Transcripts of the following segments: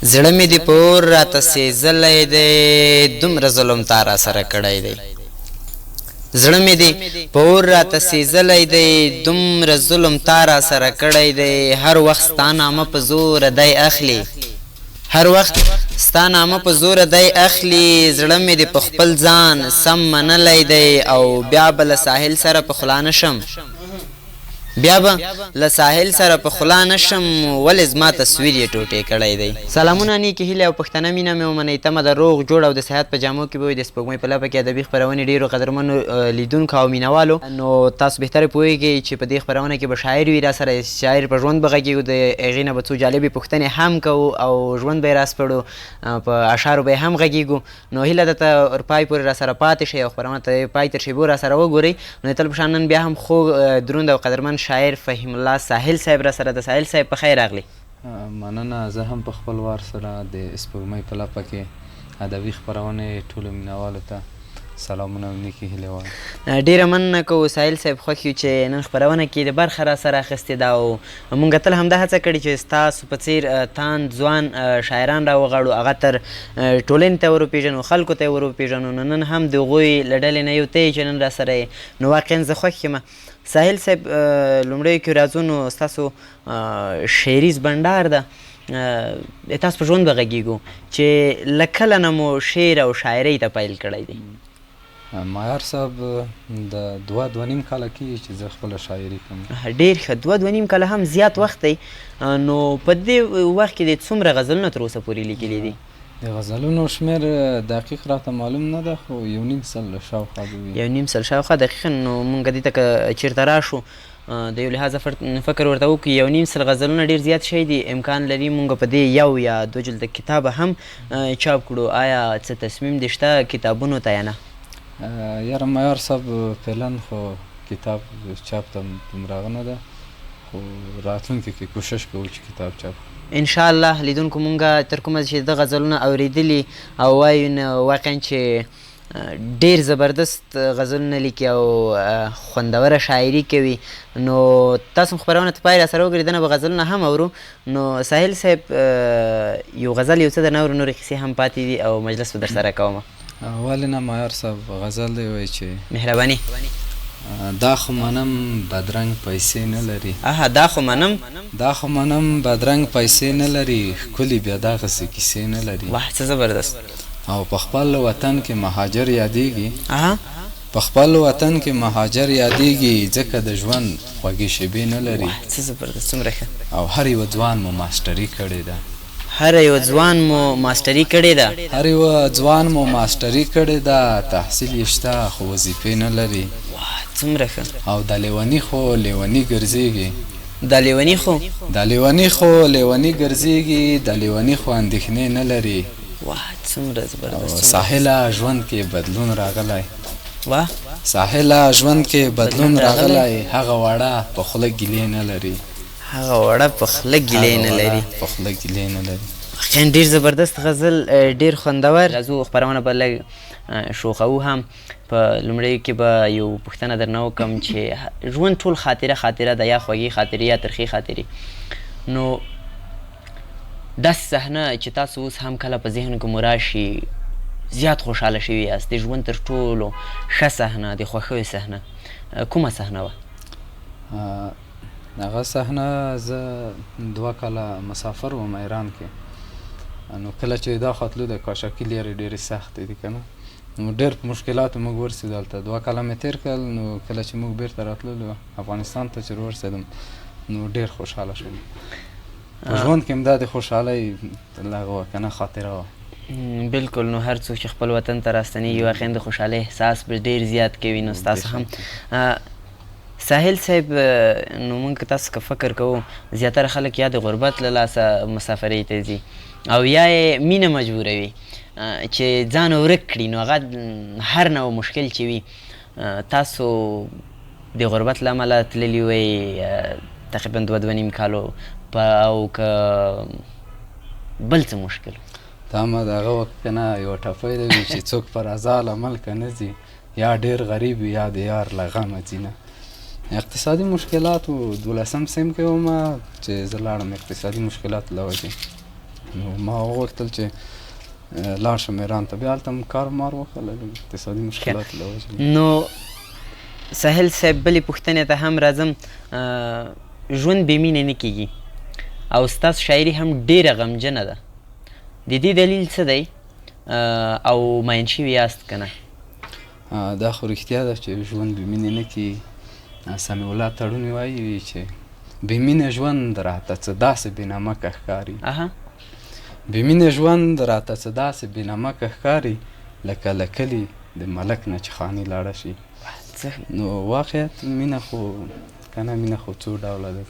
زړه مې دې په اور راته سېزلی دی دومره ظلم تا را سره کړی دی زړه مې دې په اور راته سېزلی دی دومره ظلم تا را سره کړی دی هر وخت ستا نامه په زوره دی اخلي هر وخت ستا نامه په زوره دی اخلي زړه مې دې په خپل ځان سم منلی دی او بیا به له ساحل سره په خوله نشم بیا به له ساحل سره په خوله نشم ولې زما تصویر یې ټوټې کړی دی سلامونه نیکې هیلې او پښتنه مینه مې ومنئ تمه د روغ جوړ او د صحت په جامو کې به وي د سپوږمۍ په لپه کې ادبي خپرونې ډېرو قدرمنو لیدونکو او مینهوالو نو تاسو بهتره پوهیږئ چې په دې خپرونه کې به شاعر وي را سره شاعر په ژوند به غږیږو د هغې نه به څو جالبې پوښتنې هم کوو او ژوند به یې راسپړو په اشعارو به یې هم غږیږو نو هیله ده ته پای پورې را سره پاتې شئ او خپرونه ته پای تر شیبو را سره وګورئ نو د تل په شان نن بیا هم خوږ دروند او قدرمن شاعر فهیم الله ساحل صاحب را سره د ساحل صاحب په خیر راغلی مننه زه هم په خپل وار سره د سپوږمۍ په لپه کې ادبي خپرونې ټولو مینهوالو ته سلامونه او نیکې هیلې وایم ډېره مننه کوو ساحل صاحب خوښ یو چې نن خپرونه کې د برخه را سره اخیستې ده او مونږ تل همدا هڅه کړې چې ستاسو په څېر تاند ځوان شاعران راوغواړو هغه تر ټولنې ته ور وپېژنو خلکو ته یې ور وپېژنو نو نن هم د هغوی له ډلې نه یو ته یې چې نن را سره یې نو واقعا زه خوښ یم ساحل صاحب لومړیو کې راځو نو ستاسو شعریز بنډار ده تاسو په ژوند به غږیږو چې له کله نه مو شعر او شاعرۍ ته پیل کړی دی معیار صاحب د دوه نیم کاله کېږي چې زه خپله شاعري کوم ډېر ښه دوه نیم کاله هم زیات وخت دی نو په دې وخت کې د څومره غزلونه تر اوسه پورې لیکلي دي د غزلونو شمېر دقیق راته معلوم نه ده خو 1.5 سل شاوخوا به وي 1.5 سل شاوخوا دقیقا نو مونږ دې ته که چېرته راشو د یو لحاظه فکر ورته وکړو 1.5 سل غزلونه ډېر زیات شی دي امکان لري مونږ په دې یو یا دو جلده کتابه هم چاپ کړو آیا څه تصمیم دې شته کتابونو ته یا نه یاره معیار صاحب فعلا خو کتاب چاپ ته دومره هغه نه ده خو راتلونکي کې کوشش کوو چې کتاب چاپ انشاءالله لیدونکو مونږ تر کومه چې د غزلونه اوریدلي او وایو نه واقعا چې ډېر زبردست غزلونه لیکي او خوندوره شاعري کوي نو تاسو هم خپرونه ته پای را سره وګورئ دنه به غزلونه هم اورو نو ساحل صاحب یو غزل یو څه درنه اورو نورې کیسې هم پاتې دي او مجلس به در سره کومه ولې نه معیار صاحب غزل دی وایي چې مهرباني دا خو منم بدرنګ پیسې نه لري دا خو منم بدرنګ پیسې نه لري ښکلي بیا دغسې کیسې نه لري واه څه زبردست او په خپل وطن کې مهاجر یادېږي ځکه د ژوند خوږې شیبې نه لري څه زبردست څومره ښه او هر یو ځوان مو ماسټري کړې ده هر یو ځوان مو ماسټري کړې ده تحصیل یې شته خو وظیفې نه لري څومره ښه او د لیوني خو لیوني ګرځېږي د لیوني خو اندېښنې نه لري واه څومره زبردست ساحله ژوند کې بدلون راغلی هغه وړه په خوله ګیلې نه لري واقعا ډېر زبردست غزل ډېر خوندور راځو خپرونه به لږ شوخوو هم په لومړیو کې به یو پوښتنه درنه وکړم چې ژوند ټول خاطره ده یا خوږې خاطرې یا ترخې خاطرې نو داسې صحنه چې تاسو اوس هم کله په ذهن کې مو راشي زیات خوشحاله شوي یاست د ژوند تر ټولو ښه صحنه د خوښیو صحنه کومه صحنه وه هغه صحنه زه 2 کاله مسافر وم ایران کې نو کله چې دا خوا تلو د کاشکي لارې ډېرې سختې دي که نه نو ډېر په مشکلاتو موږ ورسېدو هلته 2 کاله مې تېر کړل نو کله چې موږ بېرته راتللو افغانستان ته چې ورسېدم نو ډېر خوشحاله شوم په ژوند کې هم دا د خوشحالۍ هغه وه که نه خاطره وه بلکل نو هر څوک چې خپل وطن ته راستنېږي واقعا د خوشحالۍ احساس به ډېر زیات کوي نو ستاسو هم ساحل صاحب نو موږ تاسو که فکر کوو زیاتره خلک یا د غربت له لاسه مسافرۍ ته ځي او یا یې مینه مجبوروي چې ځان ورک کړي نو هغه هر نوع مشکل چې وي تاسو د غربت له امله تللي وئ تقریبا 2.5 کالو او که بل څه مشکل دا ما د هغه وخت که نه یوه ټپۍ ده وي چې څوک پر ازال عمل که نه ځي یا ډېر غریب وي یا د یار له غمه ځي نه اقتصادي مشکلاتو 12 صنف کې وم چې زه لاړم اقتصادي مشکلاتو له وجې نو ما وغوښتل چې لاړ شم ایران ته، بیا هلته م کار مار وکړله، اقتصادي مشکلاتو له وجې. نو ساحل صاحب بلې پوښتنې ته هم راځم. ژوند بې مینې نه کېږي او ستاسو شاعري هم ډېره غمجنه ده، د دې دلیل څه دی او ماین شوي یاست که نه؟ دا خو رښتیا ده چې ژوند بې مینې نه کېږي. سمیع الله تړوني وایي چې بې مینې ژوند راته څه داسې بېنمکه ښکاري، بې مینې ژوند راته څه داسې بېنمکه ښکاري، لکه له کلي د ملک نه چې خاني لاړه شي. نو واقعیت مینه خو که نه، مینه خو څو ډوله ده.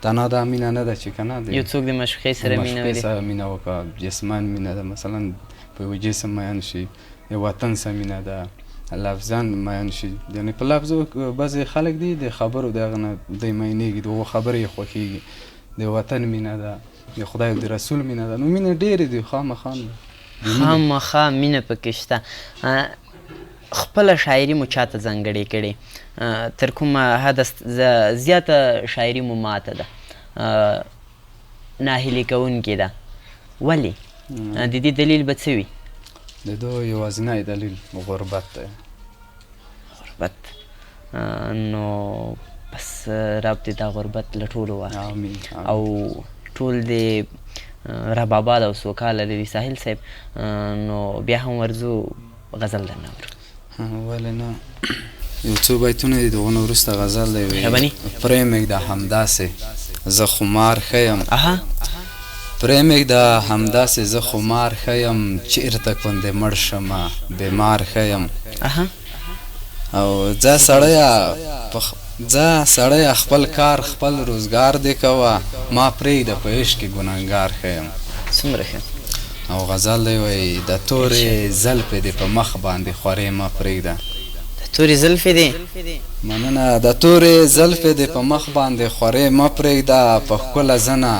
تنها دا مینه نه ده چې که نه یو څوک د مشوقې سره مینه مشوقې سره مینه وکړه، جسمان مینه ده، مثلا په یو جسم میین شي، د وطن سره مینه ده، لفظان میین شي. یعنې په لفظو بعضې خلک دي د خبرو د هغه نه دوی میینېږي، د هغو خبرې یې خوښېږي. د وطن مینه ده، د خدای او د رسول مینه ده. نو مینه ډېرې دي، خامخا مینه پکې شته. خپله شاعري مو چاته ځانګړې کړې؟ تر کومه حده زیاته شاعري مو ماته ده، ناهیلي کوونکې ده. ولې؟ د دې دلیل به څه وي؟ د دوی یوازینی دلیل غربت دی. غربت. نو بس رب دې دا غربت له ټولو واخلي او ټول دې رب آباد او سوکاله لري. ساحل صاحب نو بیا هم ورځو غزل درنه اورو. ولې نه، یو څو بیتونه دي د هغو نه وروسته غزل دی. پرېمږده همداسې زه خمار ښه یم، پرېمږده همداسې زه خمار ښه یم، چېرته کندې مړ شمه بیمار ښه یم. او ځه سړیه خپل کار خپل روزګار دې کوه، ما پرېږده په عشق کې ګنهګار ښه یم. څومره ښه. او غزل دی وایي د تورې زلفې دې په مخ باندې خورې مه پرېږده. د تورې زلفې دې؟ مننه. د تورې زلفې دې په مخ باندې خورې مه پرېږده، په ښکله زنه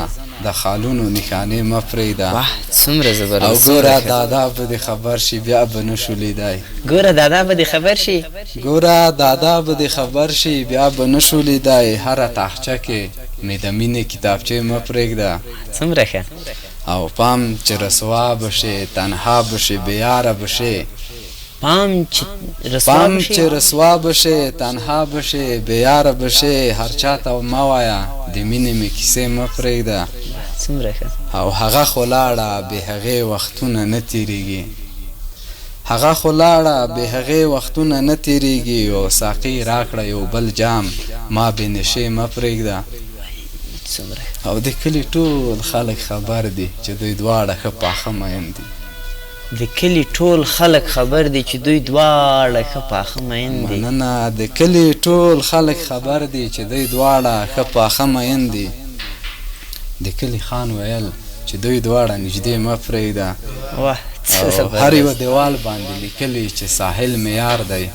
د خالونو نښانې مه پرېږده. واه څومره زبردست. او ګوره دادا به دې خبر شي بیا به نه شو لیدای. ګوره دادا به دې خبر شي، ګوره دادا به دې خبر شي بیا به نه شو لیدای، هره تاخچه کې مې د مینې کتابچې مه پرېږده. څومره ښه. او پام چې رسوا بشې تنها بشې بېیاره بشې، پام چې رسوا بشې تنها بشې بېیاره بشې، هر چاته مه وایه د مینې مې کیسې مه پرېږده. څومره ښه. او هغه خو لاړه بې هغې وختونه نه تېرېږي، هغه خو لاړه بې هغې وختونه نه تېرېږي، او ساقي راکړه یو بل جام ما بې نشې مه پرېږده. او د کلي ټول خلک خبر دي چې دوی دواړه ښه پاخه میین دي. د کلي ټول خلک خبر دي چې دوی دواړه ښه پاخه میین دي. مننه. د کلي ټول خلک خبر دي چې دوی دواړه ښه پاخه میین دي. د کلي خان ویل چې دوی دواړه نږدې مه پرېږده. واه او هر یوه دیوال باندې لیکلي چې ساحل مې یار دی،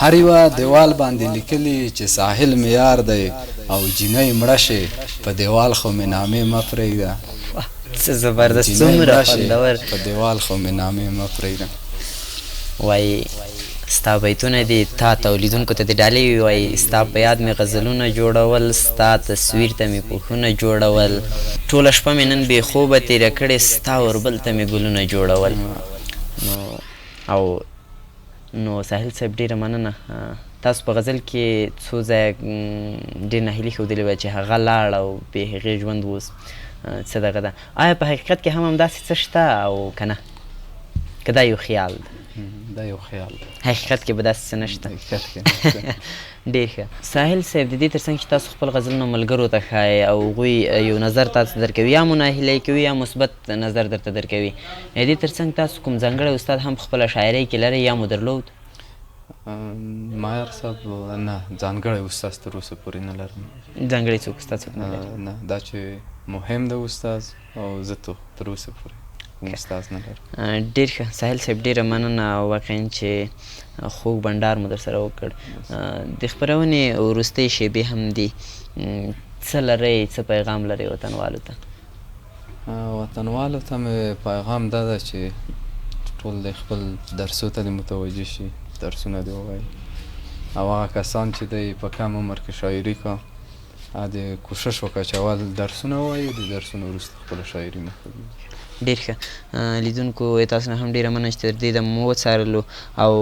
هر یوه دیوال باندې لیکلي چې ساحل مې یار دی، او جینۍ مړه شي په دیوال خو مې نامې مه پرېږده. څه زبردست، څومره خوندور. په دیوال خو مې نامې مه پرېږده. وایي ستا بیتونه دي تا تولیدونکو ته د ډالۍ وي، وایي ستا په یاد مې غزلونه جوړول، ستا تصویر ته مې پوښونه جوړول، ټوله شپه مې نن بې خوبه تېره کړې، ستا اوربل ته مې ګلونه جوړول. نو ساحل صاحب ډېره مننه. تاسو په غزل کې څو ځایه ډېر ناهیلي ښودلې وه چې هغه لاړ او بې هغې ژوند اوس څه دغه ده. آیا په حقیقت کې هم همداسې څه شته او که نه؟ که دا یو خیال ده؟ دا یو خیال ده. حقیقت کې به داسې څه نشته؟ حقیقت کې نشته. ډېر ښه. ساحل صاحب د دې تر څنګ چې تاسو خپل غزلونه ملګرو ته ښایئ او هغوی یو نظر تاسو درکوي، یا مو ناهیلی کوي یا مثبت نظر درته درکوي، د دې تر څنګ تاسو کوم ځانګړی استاد هم په خپله شاعرۍ کې لرئ یا مو درلود؟ مایر صاحب نه، ځانګړی استاد تر اوسه پورې نه لرم. ځانګړی څوک استاد څوک نه لري؟ نه، دا چې مهم ده استاد، او زه تر اوسه پورې استاد نه لرم. ډېر ښه ساحل صاحب، ډېره مننه واقعا چې خوږ بنډار مو در سره وکړ. د خپرونې وروستۍ شیبې هم دي، څه لرئ، څه پیغام لرئ وطنوالو ته؟ وطنوالو ته مې پیغام دا ده چې ټول د خپل درسو ته دې متوجه شي، درسونه دې ووایي، او هغه کسان چې دی په کم عمر کې شاعري کا د کوشش وکړه چې اول درسونه ووایو، د درسونو وروسته خپله شاعري مخه. ډېر ښه. لیدونکو تاسو نه هم ډېره مننه چې تر دې دمه مو وڅارلو او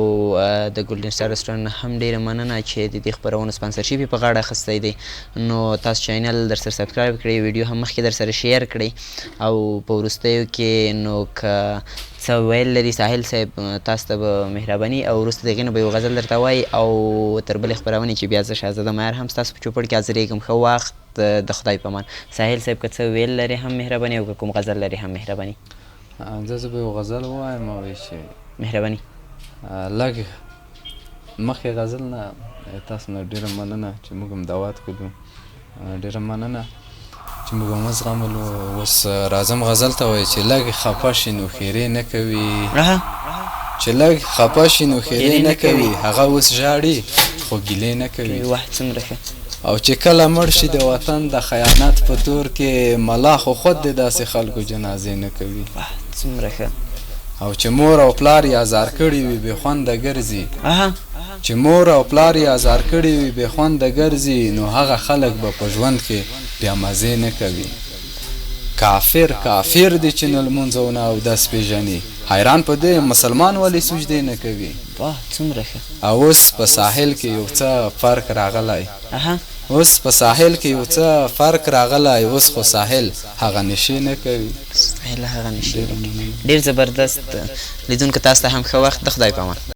د ګولډن سټار رسټورانټ نه هم ډېره مننه چې د دې خپرونو سپانسرشیپ یې په غاړه اخیستی دی. نو تاسو چینل در سره سبسکرایب کړئ، ویډیو هم مخکې در سره شیر کړئ او په وروستیو کې نو که څه ویل لري ساحل صاحب تاسو ته به مهرباني او وروسته د هغې نه به یو غزل درته وایي او تر بلې خپرونې چې بیا زه شهزاده معیار هم ستاسو په چوپړ کې حاضرېږم. ښه وخت، د خدای په امان. ساحل صاحب که څه ویل لري هم مهرباني او که کوم غزل لري هم مهرباني. زه به یو غزل ووایم او چې مهرباني. لږ مخکې غزل نه تاسو نه ډېره مننه چې موږ هم دعوت کړو، ډېره مننه چې موږ هم وزغملو. اوس راځم غزل ته وایي چې لږ خفه شي نو خیرې نه کوي، چې لږ خفه شي نو خیرې نه کوي، هغه اوس ژاړي خو ګیلې نه کوي. واه څومره ښه. او چې کله مړ شي د وطن د خیانت په تور کې، ملا خو خود د داسې خلکو جنازې نه کوي. واه څومره ښه. او چې مور او پلار یې ازار کړي وي بې خونده ګرځي، چې مور او پلار یې ازار کړي وي بې خونده ګرځي، نو هغه خلک به په ژوند کې بیا مزې نه کوي. کافر کافر دی چې نه لمونځ او نه اودس پېژني، حیران په دې مسلمان ولې سجدې نه کوي. واه څومره ښه. او اوس په ساحل کې یو څه فرق راغلی، اوس په ساحل کې یو څه فرق راغلی، اوس خو ساحل هغه نشي نه کوي. ساحل هغه نشي. ډېر زبردست. لیدونکو تاسو ته هم ښه وخت. د خدای په امان.